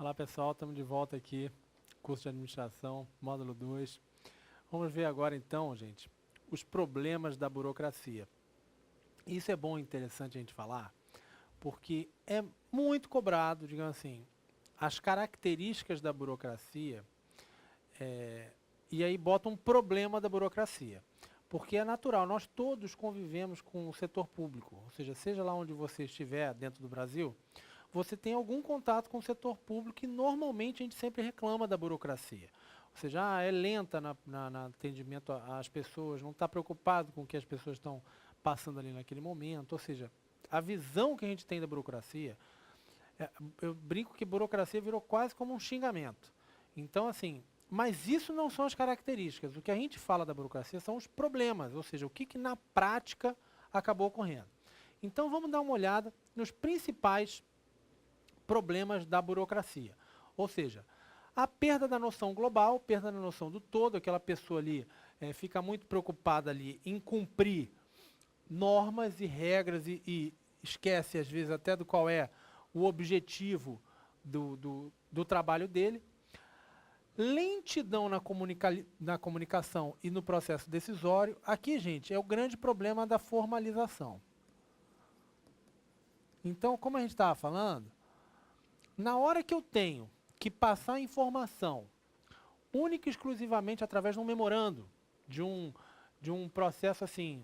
Olá pessoal, estamos de volta aqui, curso de administração, módulo 2. Vamos ver agora então, gente, os problemas da burocracia. Isso é bom e interessante a gente falar, porque é muito cobrado, digamos assim, as características da burocracia, e aí bota um problema da burocracia. Porque é natural, nós todos convivemos com o setor público, ou seja lá onde você estiver dentro do Brasil, você tem algum contato com o setor público e normalmente a gente sempre reclama da burocracia. Ou seja, é lenta no atendimento às pessoas, não está preocupado com o que as pessoas estão passando ali naquele momento. Ou seja, a visão que a gente tem da burocracia, eu brinco que burocracia virou quase como um xingamento. Então, assim, mas isso não são as características. O que a gente fala da burocracia são os problemas, ou seja, o que na prática acabou ocorrendo. Então, vamos dar uma olhada nos principais problemas da burocracia. Ou seja, a perda da noção global, perda da noção do todo, aquela pessoa ali fica muito preocupada ali em cumprir normas e regras e esquece às vezes até do qual é o objetivo do trabalho dele. Lentidão na comunicação e no processo decisório. Aqui, gente, é o grande problema da formalização. Então, como a gente estava falando, na hora que eu tenho que passar informação única e exclusivamente através de um memorando, de um processo assim,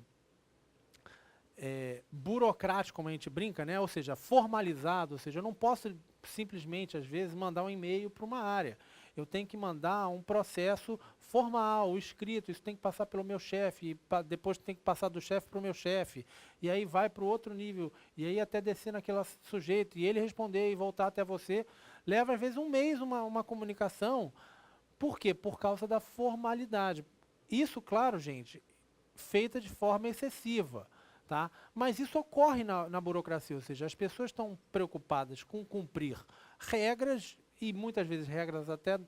burocrático, como a gente brinca, né? Ou seja, formalizado, ou seja, eu não posso simplesmente, às vezes, mandar um e-mail para uma área. Eu tenho que mandar um processo formal, escrito, isso tem que passar pelo meu chefe, depois tem que passar do chefe para o meu chefe, e aí vai para o outro nível, e aí até descer naquele sujeito, e ele responder e voltar até você, leva às vezes um mês uma comunicação. Por quê? Por causa da formalidade. Isso, claro, gente, feita de forma excessiva. Tá? Mas isso ocorre na burocracia, ou seja, as pessoas estão preocupadas com cumprir regras, e muitas vezes regras até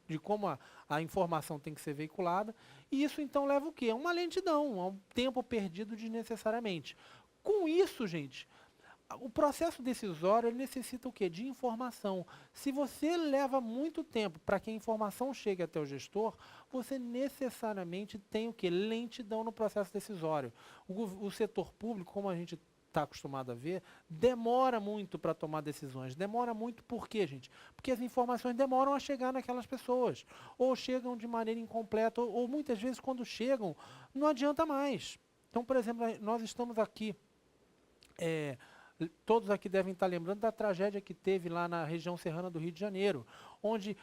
de como a informação tem que ser veiculada, e isso então leva o quê? A uma lentidão, a um tempo perdido desnecessariamente. Com isso, gente, o processo decisório ele necessita o quê? De informação. Se você leva muito tempo para que a informação chegue até o gestor, você necessariamente tem o quê? Lentidão no processo decisório. O setor público, como a gente está acostumado a ver, demora muito para tomar decisões. Demora muito por quê, gente? Porque as informações demoram a chegar naquelas pessoas. Ou chegam de maneira incompleta, ou muitas vezes quando chegam, não adianta mais. Então, por exemplo, nós estamos aqui... todos aqui devem estar lembrando da tragédia que teve lá na região serrana do Rio de Janeiro, onde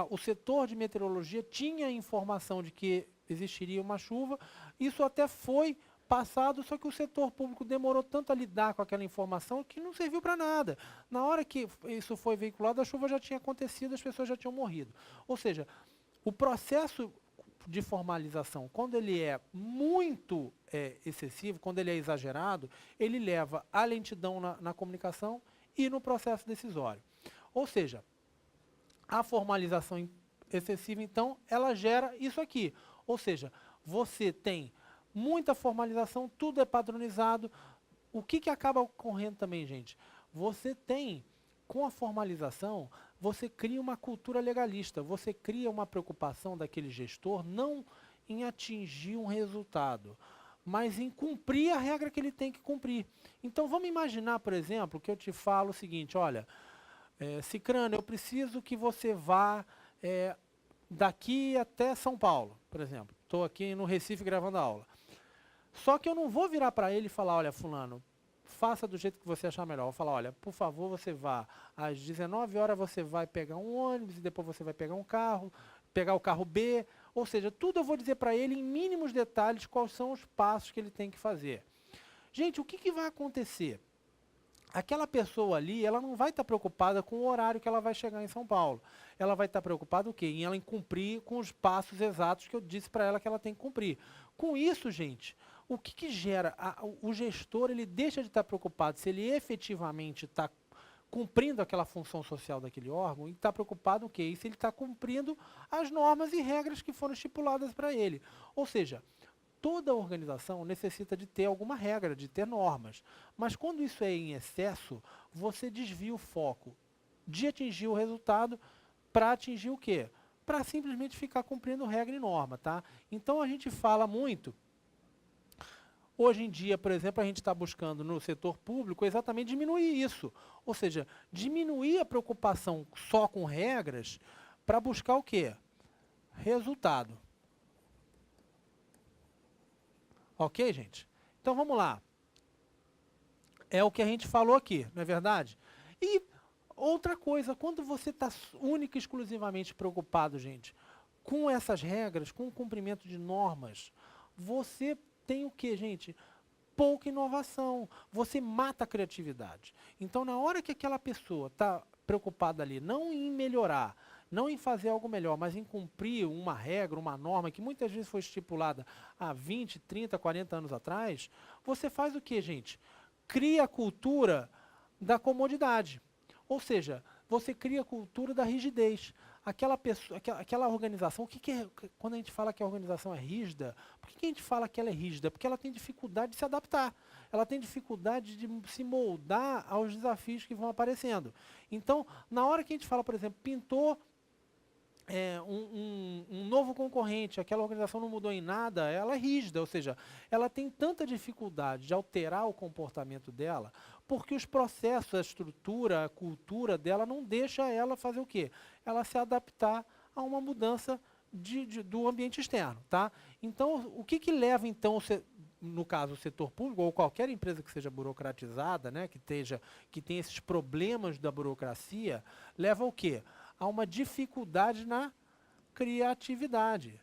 o setor de meteorologia tinha informação de que existiria uma chuva, isso até foi passado, só que o setor público demorou tanto a lidar com aquela informação que não serviu para nada. Na hora que isso foi veiculado, a chuva já tinha acontecido, as pessoas já tinham morrido. Ou seja, o processo de formalização, quando ele é muito excessivo, quando ele é exagerado, ele leva à lentidão na comunicação e no processo decisório. Ou seja, a formalização excessiva, então, ela gera isso aqui. Ou seja, você tem muita formalização, tudo é padronizado. O que acaba ocorrendo também, gente? Você tem, com a formalização, você cria uma cultura legalista, você cria uma preocupação daquele gestor não em atingir um resultado, mas em cumprir a regra que ele tem que cumprir. Então vamos imaginar, por exemplo, que eu te falo o seguinte, olha, Cicrano, eu preciso que você vá daqui até São Paulo, por exemplo. Estou aqui no Recife gravando a aula. Só que eu não vou virar para ele e falar, olha, fulano, faça do jeito que você achar melhor. Eu vou falar, olha, por favor, você vá às 19 horas, você vai pegar um ônibus e depois você vai pegar um carro, pegar o carro B. Ou seja, tudo eu vou dizer para ele em mínimos detalhes quais são os passos que ele tem que fazer. Gente, o que vai acontecer? Aquela pessoa ali, ela não vai estar preocupada com o horário que ela vai chegar em São Paulo. Ela vai estar preocupada o quê? Em ela cumprir com os passos exatos que eu disse para ela que ela tem que cumprir. Com isso, gente, o que gera? O gestor ele deixa de estar preocupado se ele efetivamente está cumprindo aquela função social daquele órgão e está preocupado o quê? E se ele está cumprindo as normas e regras que foram estipuladas para ele. Ou seja, toda organização necessita de ter alguma regra, de ter normas. Mas quando isso é em excesso, você desvia o foco de atingir o resultado para atingir o quê? Para simplesmente ficar cumprindo regra e norma, tá? Então a gente fala muito, hoje em dia, por exemplo, a gente está buscando no setor público exatamente diminuir isso, ou seja, diminuir a preocupação só com regras para buscar o quê? Resultado. Ok, gente? Então vamos lá. É o que a gente falou aqui, não é verdade? E outra coisa, quando você está única e exclusivamente preocupado, gente, com essas regras, com o cumprimento de normas, você tem o que, gente? Pouca inovação. Você mata a criatividade. Então, na hora que aquela pessoa está preocupada ali, não em melhorar, não em fazer algo melhor, mas em cumprir uma regra, uma norma que muitas vezes foi estipulada há 20, 30, 40 anos atrás, você faz o que, gente? Cria a cultura da comodidade. Ou seja, você cria a cultura da rigidez. Aquela pessoa, aquela organização, quando a gente fala que a organização é rígida, por que a gente fala que ela é rígida? Porque ela tem dificuldade de se adaptar. Ela tem dificuldade de se moldar aos desafios que vão aparecendo. Então, na hora que a gente fala, por exemplo, pintou um novo concorrente, aquela organização não mudou em nada, ela é rígida, ou seja, ela tem tanta dificuldade de alterar o comportamento dela, porque os processos, a estrutura, a cultura dela não deixa ela fazer o quê? Ela se adaptar a uma mudança do ambiente externo, tá? Então, o que leva, então, no caso, o setor público, ou qualquer empresa que seja burocratizada, né, que tenha esses problemas da burocracia, leva ao quê? Há uma dificuldade na criatividade.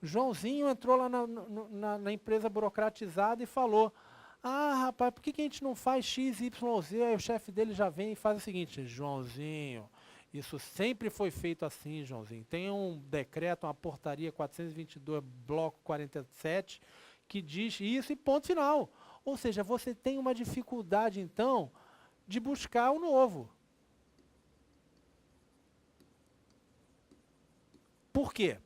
Joãozinho entrou lá na empresa burocratizada e falou, rapaz, por que a gente não faz X, Y, Z? Aí o chefe dele já vem e faz o seguinte, Joãozinho, isso sempre foi feito assim, Joãozinho. Tem um decreto, uma portaria 422, bloco 47, que diz isso e ponto final. Ou seja, você tem uma dificuldade, então, de buscar o novo. Por quê?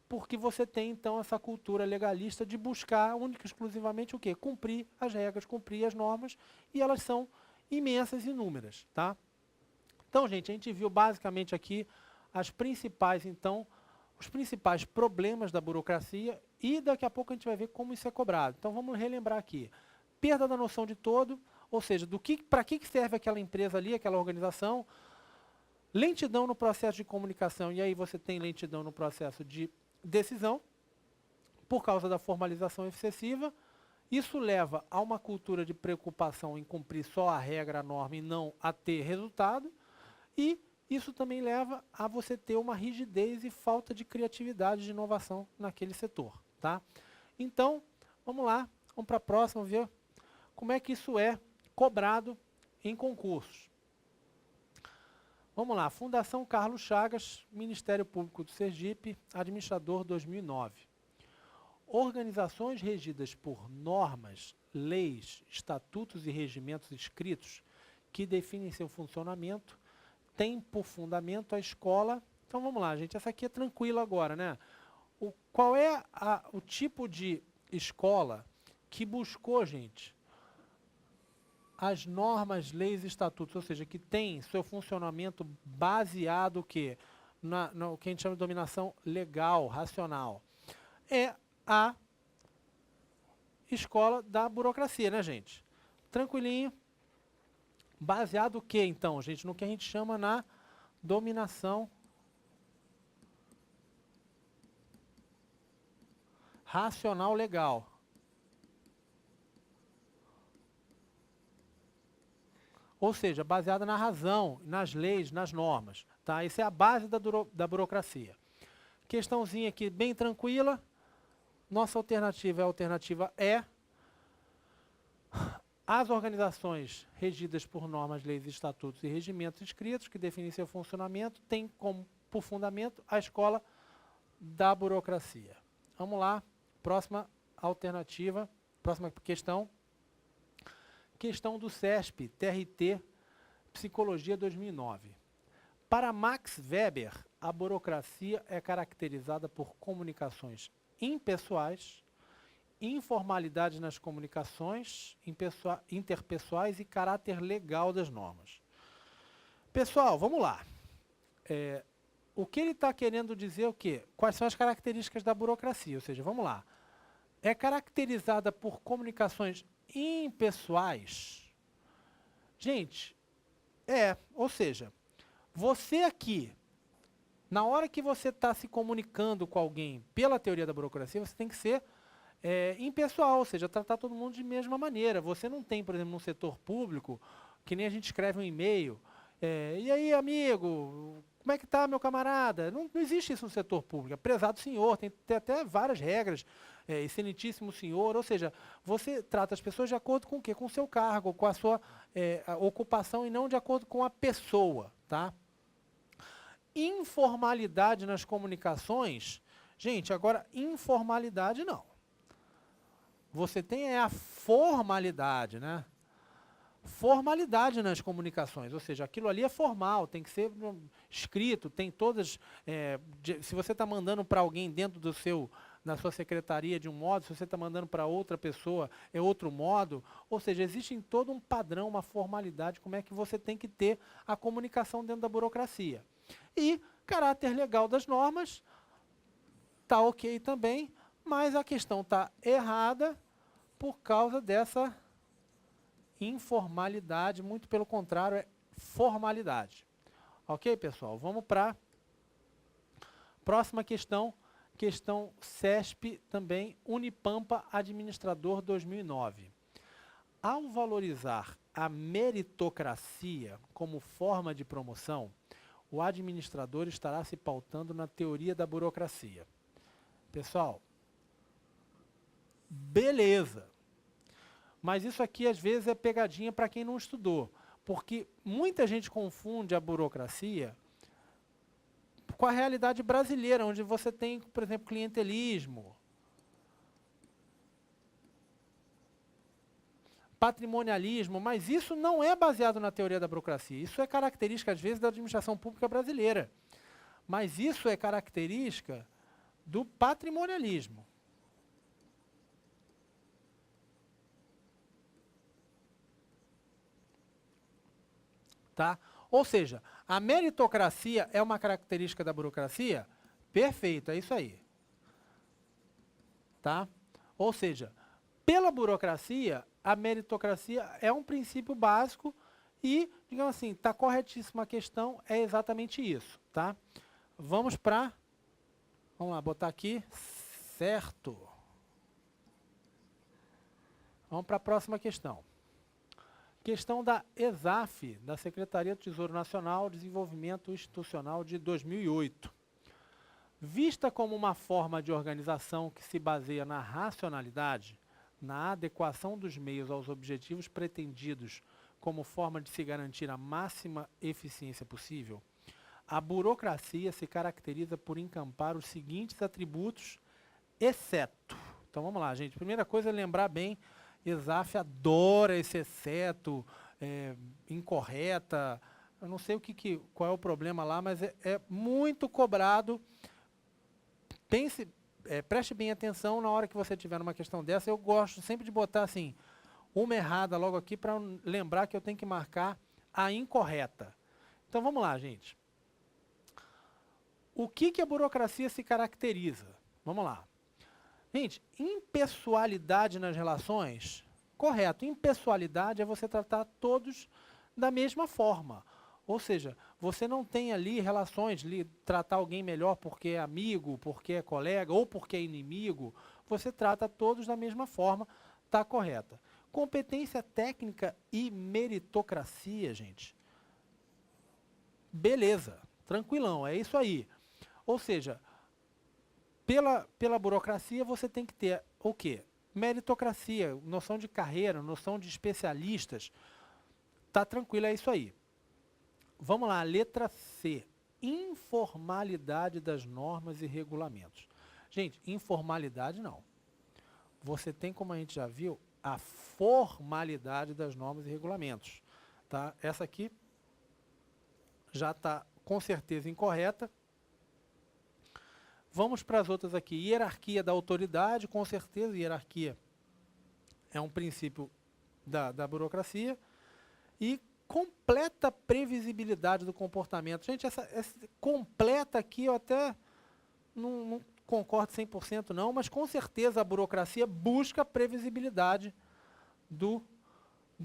Porque você tem, então, essa cultura legalista de buscar única e exclusivamente o quê? Cumprir as regras, cumprir as normas, e elas são imensas e inúmeras, tá? Então, gente, a gente viu basicamente aqui os principais problemas da burocracia, e daqui a pouco a gente vai ver como isso é cobrado. Então, vamos relembrar aqui. Perda da noção de todo, ou seja, para que serve aquela empresa ali, aquela organização. Lentidão no processo de comunicação, e aí você tem lentidão no processo de decisão, por causa da formalização excessiva. Isso leva a uma cultura de preocupação em cumprir só a regra, a norma, e não a ter resultado. E isso também leva a você ter uma rigidez e falta de criatividade, de inovação naquele setor, tá? Então, vamos lá, vamos para a próxima, ver como é que isso é cobrado em concursos. Vamos lá, Fundação Carlos Chagas, Ministério Público do Sergipe, administrador 2009. Organizações regidas por normas, leis, estatutos e regimentos escritos que definem seu funcionamento, têm por fundamento a escola. Então vamos lá, gente, essa aqui é tranquila agora, né? Qual é o tipo de escola que buscou, gente, as normas, leis e estatutos, ou seja, que tem seu funcionamento baseado no que a gente chama de dominação legal, racional? É a escola da burocracia, né, gente? Tranquilinho. Baseado o que, então, gente? No que a gente chama na dominação racional legal. Ou seja, baseada na razão, nas leis, nas normas. Tá? Essa é a base da burocracia. Questãozinha aqui bem tranquila. Nossa alternativa é a alternativa E. As organizações regidas por normas, leis, estatutos e regimentos escritos que definem seu funcionamento têm por fundamento a escola da burocracia. Vamos lá, próxima alternativa, próxima questão. Questão do CESP, TRT, Psicologia 2009. Para Max Weber, a burocracia é caracterizada por comunicações impessoais, informalidade nas comunicações interpessoais e caráter legal das normas. Pessoal, vamos lá. O que ele está querendo dizer é o quê? Quais são as características da burocracia? Ou seja, vamos lá. É caracterizada por comunicações impessoais? Gente, ou seja, você aqui, na hora que você está se comunicando com alguém pela teoria da burocracia, você tem que ser impessoal, ou seja, tratar todo mundo de mesma maneira. Você não tem, por exemplo, no setor público, que nem a gente escreve um e-mail, e aí, amigo, como é que está, meu camarada? Não existe isso no setor público. Prezado senhor, tem até várias regras, excelentíssimo senhor, ou seja, você trata as pessoas de acordo com o quê? Com o seu cargo, com a sua a ocupação e não de acordo com a pessoa, tá? Informalidade nas comunicações, gente, agora informalidade não. Você tem a formalidade, né? Formalidade nas comunicações, ou seja, aquilo ali é formal, tem que ser escrito, tem todas, se você está mandando para alguém dentro da sua secretaria de um modo, se você está mandando para outra pessoa é outro modo, ou seja, existe em todo um padrão, uma formalidade, como é que você tem que ter a comunicação dentro da burocracia. E caráter legal das normas, está ok também, mas a questão está errada por causa dessa informalidade, muito pelo contrário, é formalidade. Ok, pessoal? Vamos para a próxima questão, questão CESP também, Unipampa Administrador 2009. Ao valorizar a meritocracia como forma de promoção, o administrador estará se pautando na teoria da burocracia. Pessoal, beleza. Mas isso aqui, às vezes, é pegadinha para quem não estudou. Porque muita gente confunde a burocracia com a realidade brasileira, onde você tem, por exemplo, clientelismo, patrimonialismo, mas isso não é baseado na teoria da burocracia. Isso é característica, às vezes, da administração pública brasileira. Mas isso é característica do patrimonialismo. Tá? Ou seja, a meritocracia é uma característica da burocracia? Perfeito, é isso aí. Tá? Ou seja, pela burocracia, a meritocracia é um princípio básico e, digamos assim, está corretíssima a questão, é exatamente isso. Tá? Vamos para... Vamos lá, botar aqui. Certo. Vamos para a próxima questão. Questão da ESAF, da Secretaria do Tesouro Nacional, Desenvolvimento Institucional de 2008. Vista como uma forma de organização que se baseia na racionalidade, na adequação dos meios aos objetivos pretendidos como forma de se garantir a máxima eficiência possível, a burocracia se caracteriza por encampar os seguintes atributos, exceto. Então vamos lá, gente. Primeira coisa é lembrar bem, ESAF adora esse exceto, incorreta, eu não sei qual é o problema lá, mas é muito cobrado. Preste bem atenção na hora que você tiver numa questão dessa. Eu gosto sempre de botar assim, uma errada logo aqui para lembrar que eu tenho que marcar a incorreta. Então vamos lá, gente. O que a burocracia se caracteriza? Vamos lá. Gente, impessoalidade nas relações, correto. Impessoalidade é você tratar todos da mesma forma. Ou seja, você não tem ali relações, tratar alguém melhor porque é amigo, porque é colega ou porque é inimigo. Você trata todos da mesma forma, está correta. Competência técnica e meritocracia, gente. Beleza, tranquilão, é isso aí. Ou seja, pela burocracia, você tem que ter o quê? Meritocracia, noção de carreira, noção de especialistas. Tá tranquilo, é isso aí. Vamos lá, letra C. Informalidade das normas e regulamentos. Gente, informalidade não. Você tem, como a gente já viu, a formalidade das normas e regulamentos. Tá? Essa aqui já está com certeza incorreta. Vamos para as outras aqui. Hierarquia da autoridade, com certeza, hierarquia é um princípio da burocracia. E completa previsibilidade do comportamento. Gente, essa completa aqui eu até não concordo 100% não, mas com certeza a burocracia busca previsibilidade do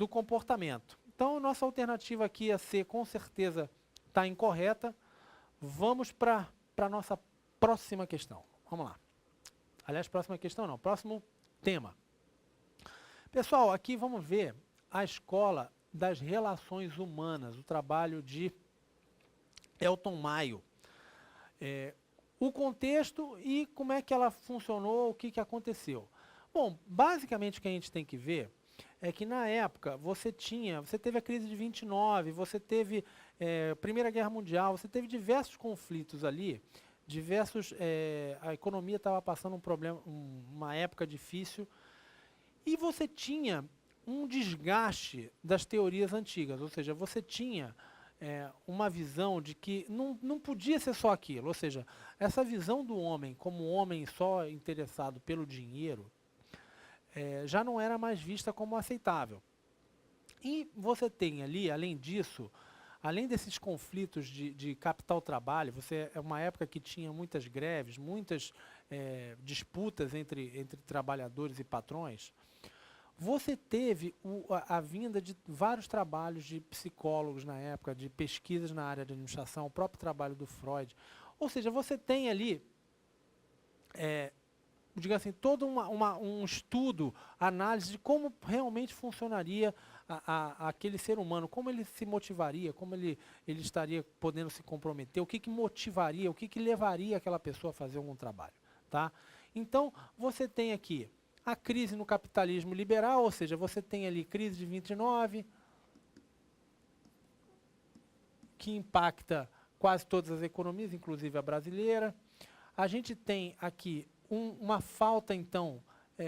comportamento. Então, nossa alternativa aqui a C, com certeza, está incorreta. Vamos para a nossa próxima questão. Vamos lá. Aliás, próxima questão não, próximo tema. Pessoal, aqui vamos ver a escola das relações humanas, o trabalho de Elton Maio. O contexto e como é que ela funcionou, o que aconteceu. Bom, basicamente o que a gente tem que ver é que na época você teve a crise de 29, você teve Primeira Guerra Mundial, você teve diversos conflitos ali, a economia estava passando um problema, uma época difícil, e você tinha um desgaste das teorias antigas, ou seja, você tinha uma visão de que não podia ser só aquilo, ou seja, essa visão do homem como um homem só interessado pelo dinheiro já não era mais vista como aceitável. E você tem ali, além disso, além desses conflitos de capital-trabalho, é uma época que tinha muitas greves, muitas disputas entre trabalhadores e patrões. Você teve a vinda de vários trabalhos de psicólogos na época, de pesquisas na área de administração, o próprio trabalho do Freud. Ou seja, você tem ali, diga assim, todo um estudo, análise de como realmente funcionaria aquele ser humano, como ele se motivaria, como ele estaria podendo se comprometer, o que motivaria, o que levaria aquela pessoa a fazer algum trabalho. Tá? Então, você tem aqui a crise no capitalismo liberal, ou seja, você tem ali crise de 29, que impacta quase todas as economias, inclusive a brasileira. A gente tem aqui uma falta, então,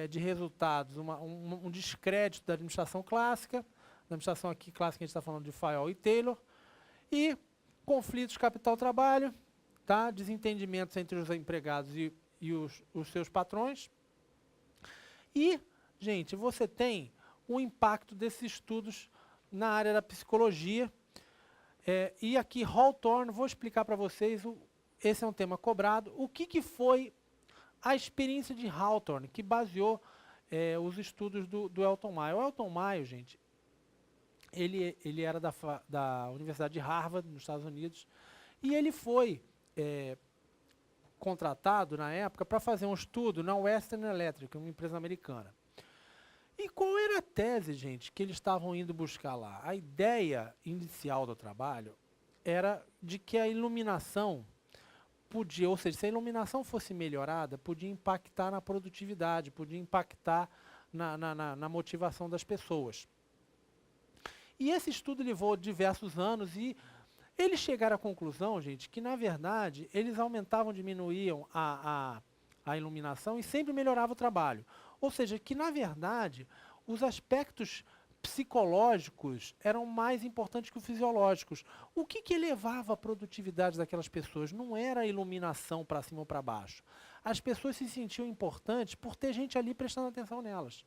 de resultados, um descrédito da administração clássica. Na administração aqui clássica a gente está falando de Fayol e Taylor. E conflitos capital-trabalho, tá? Desentendimentos entre os empregados e os seus patrões. E, gente, você tem o impacto desses estudos na área da psicologia. E aqui, Hawthorne, vou explicar para vocês, esse é um tema cobrado, o que foi a experiência de Hawthorne, que baseou os estudos do Elton Maio. O Elton Maio, gente, ele era da Universidade de Harvard, nos Estados Unidos, e ele foi contratado, na época, para fazer um estudo na Western Electric, uma empresa americana. E qual era a tese, gente, que eles estavam indo buscar lá? A ideia inicial do trabalho era de que a iluminação podia, ou seja, se a iluminação fosse melhorada, podia impactar na produtividade, podia impactar na motivação das pessoas. E esse estudo levou diversos anos e eles chegaram à conclusão, gente, que na verdade eles aumentavam, diminuíam a iluminação e sempre melhorava o trabalho. Ou seja, que na verdade os aspectos psicológicos eram mais importantes que os fisiológicos. O que elevava a produtividade daquelas pessoas? Não era a iluminação para cima ou para baixo. As pessoas se sentiam importantes por ter gente ali prestando atenção nelas.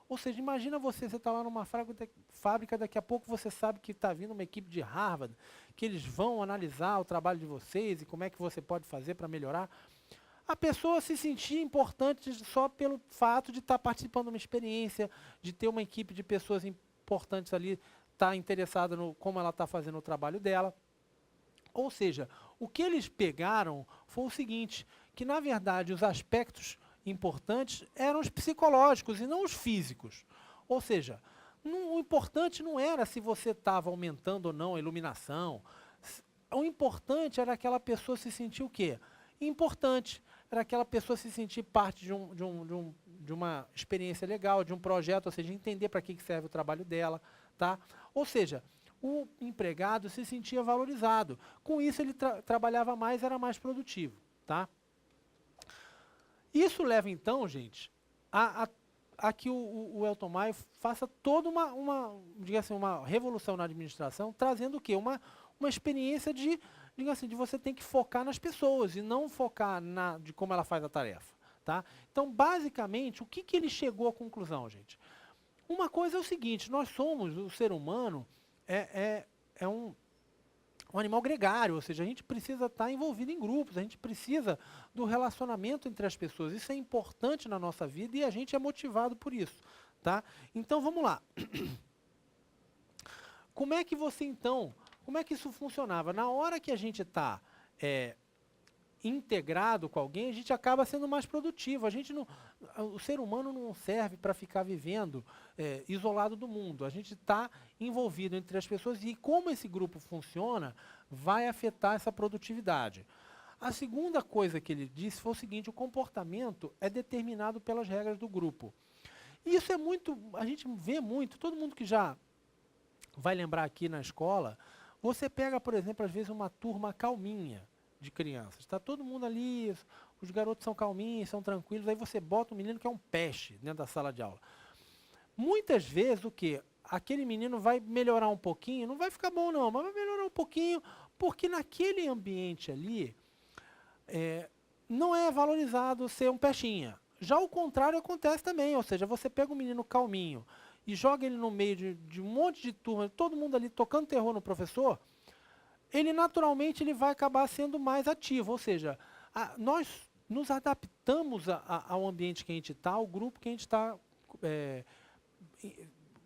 Ou seja, imagina você está lá numa fábrica, daqui a pouco você sabe que está vindo uma equipe de Harvard, que eles vão analisar o trabalho de vocês e como é que você pode fazer para melhorar. A pessoa se sentia importante só pelo fato de estar participando de uma experiência, de ter uma equipe de pessoas importantes ali, estar interessada no como ela está fazendo o trabalho dela. Ou seja, o que eles pegaram foi o seguinte, que na verdade os aspectos importantes eram os psicológicos e não os físicos. Ou seja, o importante não era se você estava aumentando ou não a iluminação. O importante era aquela pessoa se sentir o quê? Importante. Era aquela pessoa se sentir parte de uma experiência legal, de um projeto, ou seja, entender para que serve o trabalho dela. Tá? Ou seja, o empregado se sentia valorizado. Com isso, ele trabalhava mais, era mais produtivo. Tá? Isso leva, então, gente, a que o Elton Maio faça toda diga assim, uma revolução na administração, trazendo o quê? Uma experiência de você tem que focar nas pessoas e não focar de como ela faz a tarefa. Tá? Então, basicamente, o que ele chegou à conclusão, gente? Uma coisa é o seguinte, nós somos, o ser humano, é um animal gregário, ou seja, a gente precisa estar envolvido em grupos, a gente precisa do relacionamento entre as pessoas. Isso é importante na nossa vida e a gente é motivado por isso. Tá? Então, vamos lá. Como é que isso funcionava? Na hora que a gente está integrado com alguém, a gente acaba sendo mais produtivo. O ser humano não serve para ficar vivendo isolado do mundo. A gente está envolvido entre as pessoas e como esse grupo funciona vai afetar essa produtividade. A segunda coisa que ele disse foi o seguinte: o comportamento é determinado pelas regras do grupo. E isso a gente vê muito, todo mundo que já vai lembrar aqui na escola, você pega, por exemplo, às vezes uma turma calminha de crianças. Está todo mundo ali, os garotos são calminhos, são tranquilos, aí você bota um menino que é um peste dentro da sala de aula. Muitas vezes, o quê? Aquele menino vai melhorar um pouquinho, não vai ficar bom não, mas vai melhorar um pouquinho, porque naquele ambiente ali, não é valorizado ser um pestinha. Já o contrário acontece também, ou seja, você pega um menino calminho e joga ele no meio de um monte de turma, todo mundo ali tocando terror no professor, ele naturalmente vai acabar sendo mais ativo, ou seja, nós nos adaptamos ao ambiente que a gente está, ao grupo que a gente está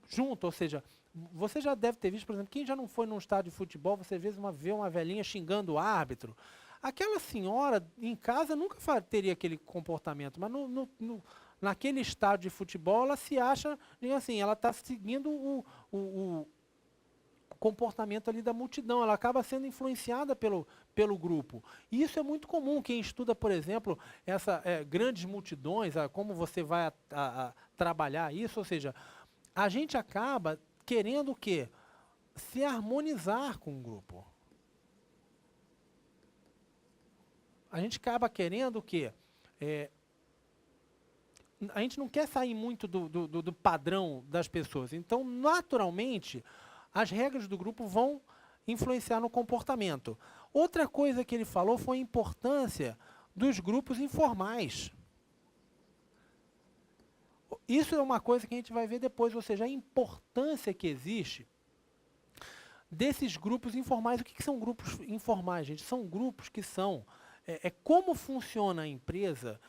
junto, ou seja, você já deve ter visto, por exemplo, quem já não foi num estádio de futebol, você às vezes vê uma velhinha xingando o árbitro, aquela senhora em casa nunca teria aquele comportamento, mas naquele estádio de futebol ela se acha, assim, ela está seguindo o comportamento ali da multidão, ela acaba sendo influenciada pelo grupo. E isso é muito comum, quem estuda, por exemplo, grandes multidões, como você vai trabalhar isso, ou seja, a gente acaba querendo o quê? Se harmonizar com o grupo. A gente acaba querendo o quê? A gente não quer sair muito do padrão das pessoas. Então, naturalmente, as regras do grupo vão influenciar no comportamento. Outra coisa que ele falou foi a importância dos grupos informais. Isso é uma coisa que a gente vai ver depois, ou seja, a importância que existe desses grupos informais. O que são grupos informais, gente? São grupos que são... como funciona a empresa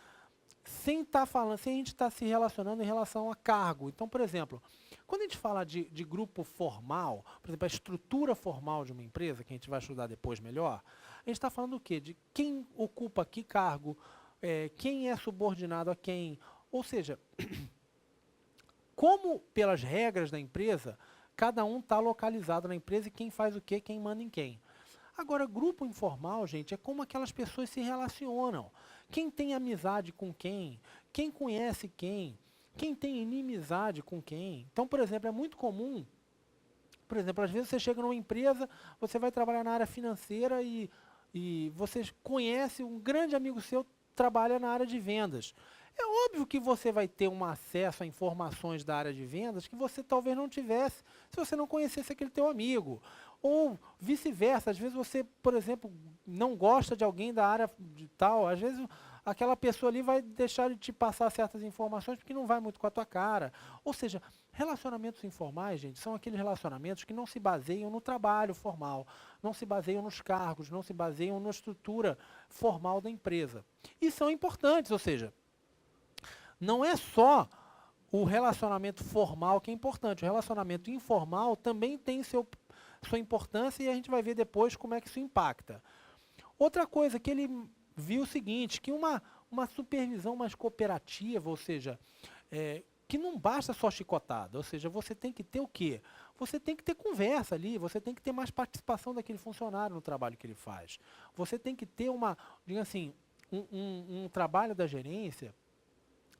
sem a gente estar se relacionando em relação a cargo. Então, por exemplo, quando a gente fala de grupo formal, por exemplo, a estrutura formal de uma empresa, que a gente vai estudar depois melhor, a gente está falando do quê? De quem ocupa que cargo, quem é subordinado a quem. Ou seja, como pelas regras da empresa, cada um está localizado na empresa e quem faz o quê, quem manda em quem. Agora, grupo informal, gente, é como aquelas pessoas se relacionam. Quem tem amizade com quem conhece quem tem inimizade com quem. Então, por exemplo, é muito comum, por exemplo, às vezes você chega numa empresa, você vai trabalhar na área financeira e você conhece um grande amigo seu, trabalha na área de vendas. É óbvio que você vai ter um acesso a informações da área de vendas que você talvez não tivesse se você não conhecesse aquele teu amigo. Ou vice-versa, às vezes você, por exemplo, não gosta de alguém da área de tal, às vezes aquela pessoa ali vai deixar de te passar certas informações porque não vai muito com a tua cara. Ou seja, relacionamentos informais, gente, são aqueles relacionamentos que não se baseiam no trabalho formal, não se baseiam nos cargos, não se baseiam na estrutura formal da empresa. E são importantes, ou seja, não é só o relacionamento formal que é importante, o relacionamento informal também tem sua importância e a gente vai ver depois como é que isso impacta. Outra coisa que ele viu o seguinte, que uma supervisão mais cooperativa, ou seja, que não basta só chicotada, ou seja, você tem que ter o quê? Você tem que ter conversa ali, você tem que ter mais participação daquele funcionário no trabalho que ele faz. Você tem que ter digamos assim, um trabalho da gerência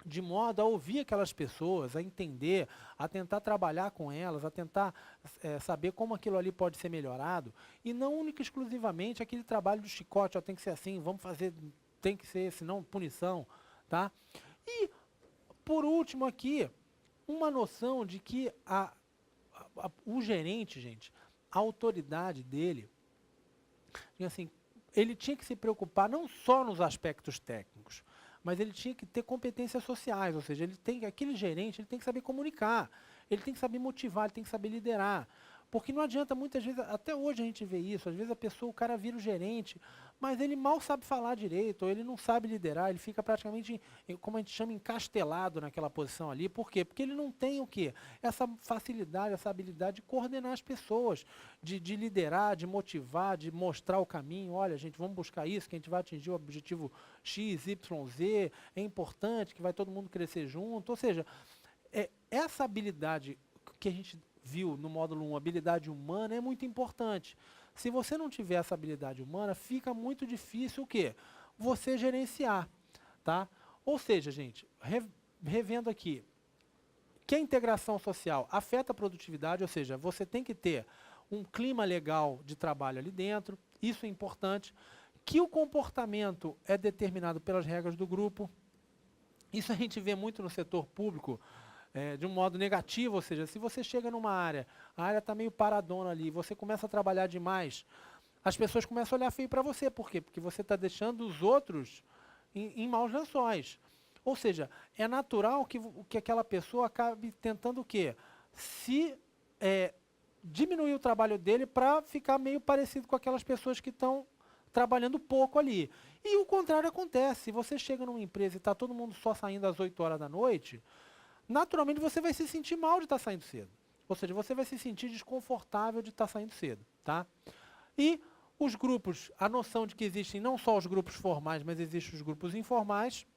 de modo a ouvir aquelas pessoas, a entender, a tentar trabalhar com elas, a tentar saber como aquilo ali pode ser melhorado, e não única e exclusivamente aquele trabalho do chicote, tem que ser assim, vamos fazer, tem que ser, senão punição, tá? E, por último aqui, uma noção de que o gerente, gente, a autoridade dele, assim, ele tinha que se preocupar não só nos aspectos técnicos, mas ele tinha que ter competências sociais, ou seja, aquele gerente ele tem que saber comunicar, ele tem que saber motivar, ele tem que saber liderar. Porque não adianta, muitas vezes, até hoje a gente vê isso, às vezes o cara vira o gerente, mas ele mal sabe falar direito, ou ele não sabe liderar, ele fica praticamente, como a gente chama, encastelado naquela posição ali. Por quê? Porque ele não tem o quê? Essa facilidade, essa habilidade de coordenar as pessoas, de liderar, de motivar, de mostrar o caminho. Olha, gente, vamos buscar isso, que a gente vai atingir o objetivo X, Y, Z, é importante, que vai todo mundo crescer junto. Ou seja, essa habilidade que a gente viu no módulo 1, habilidade humana, é muito importante. Se você não tiver essa habilidade humana, fica muito difícil o quê? Você gerenciar, tá? Ou seja, gente, revendo aqui, que a integração social afeta a produtividade, ou seja, você tem que ter um clima legal de trabalho ali dentro, isso é importante, que o comportamento é determinado pelas regras do grupo. Isso a gente vê muito no setor público, de um modo negativo, ou seja, se você chega numa área, a área está meio paradona ali, você começa a trabalhar demais, as pessoas começam a olhar feio para você. Por quê? Porque você está deixando os outros em maus lençóis. Ou seja, é natural que aquela pessoa acabe tentando o quê? Diminuir o trabalho dele para ficar meio parecido com aquelas pessoas que estão trabalhando pouco ali. E o contrário acontece. Se você chega numa empresa e está todo mundo só saindo às 8 horas da noite, naturalmente você vai se sentir mal de estar saindo cedo. Ou seja, você vai se sentir desconfortável de estar saindo cedo, tá? E os grupos, a noção de que existem não só os grupos formais, mas existem os grupos informais,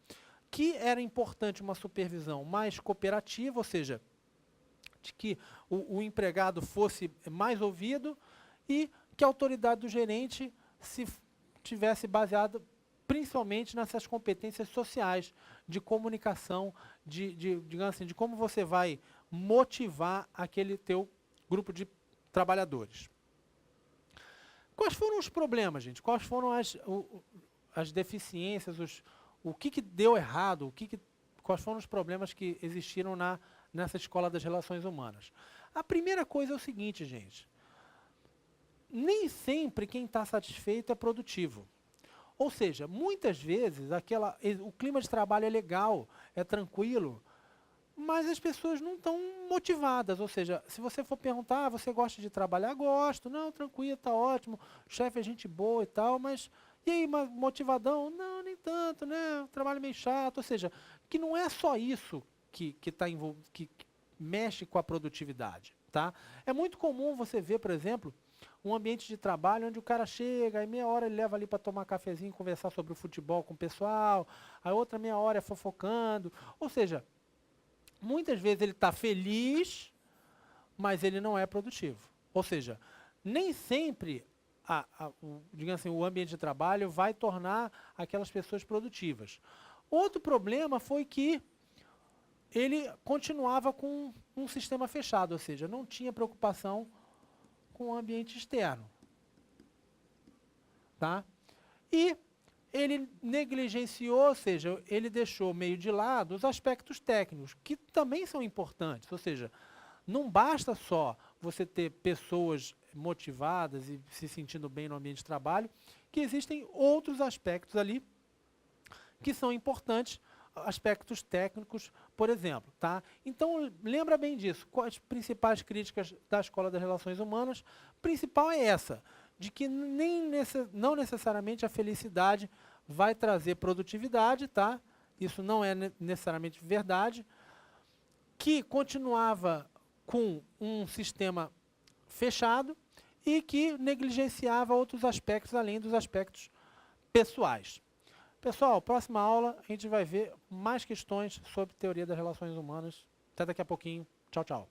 que era importante uma supervisão mais cooperativa, ou seja, de que o empregado fosse mais ouvido e que a autoridade do gerente se tivesse baseada principalmente nessas competências sociais, de comunicação, digamos assim, de como você vai motivar aquele teu grupo de trabalhadores. Quais foram os problemas, gente? Quais foram as deficiências, o que deu errado, quais foram os problemas que existiram nessa escola das relações humanas? A primeira coisa é o seguinte, gente. Nem sempre quem está satisfeito é produtivo. Ou seja, muitas vezes o clima de trabalho é legal, é tranquilo, mas as pessoas não estão motivadas. Ou seja, se você for perguntar, você gosta de trabalhar? Gosto. Não, tranquilo, está ótimo, o chefe é gente boa e tal, mas e aí, motivadão? Não, nem tanto, né? O trabalho é meio chato. Ou seja, que não é só isso que mexe com a produtividade, tá? É muito comum você ver, por exemplo, um ambiente de trabalho onde o cara chega, aí meia hora ele leva ali para tomar cafezinho, conversar sobre o futebol com o pessoal, a outra meia hora é fofocando. Ou seja, muitas vezes ele está feliz, mas ele não é produtivo. Ou seja, nem sempre digamos assim, o ambiente de trabalho vai tornar aquelas pessoas produtivas. Outro problema foi que ele continuava com um sistema fechado, ou seja, não tinha preocupação com o ambiente externo. Tá? E ele negligenciou, ou seja, ele deixou meio de lado os aspectos técnicos, que também são importantes. Ou seja, não basta só você ter pessoas motivadas e se sentindo bem no ambiente de trabalho, que existem outros aspectos ali que são importantes, aspectos técnicos, por exemplo. Tá? Então, lembra bem disso. Quais as principais críticas da Escola das Relações Humanas? A principal é essa, de que não necessariamente a felicidade vai trazer produtividade, tá? Isso não é necessariamente verdade, que continuava com um sistema fechado e que negligenciava outros aspectos, além dos aspectos pessoais. Pessoal, próxima aula a gente vai ver mais questões sobre teoria das relações humanas. Até daqui a pouquinho. Tchau, tchau.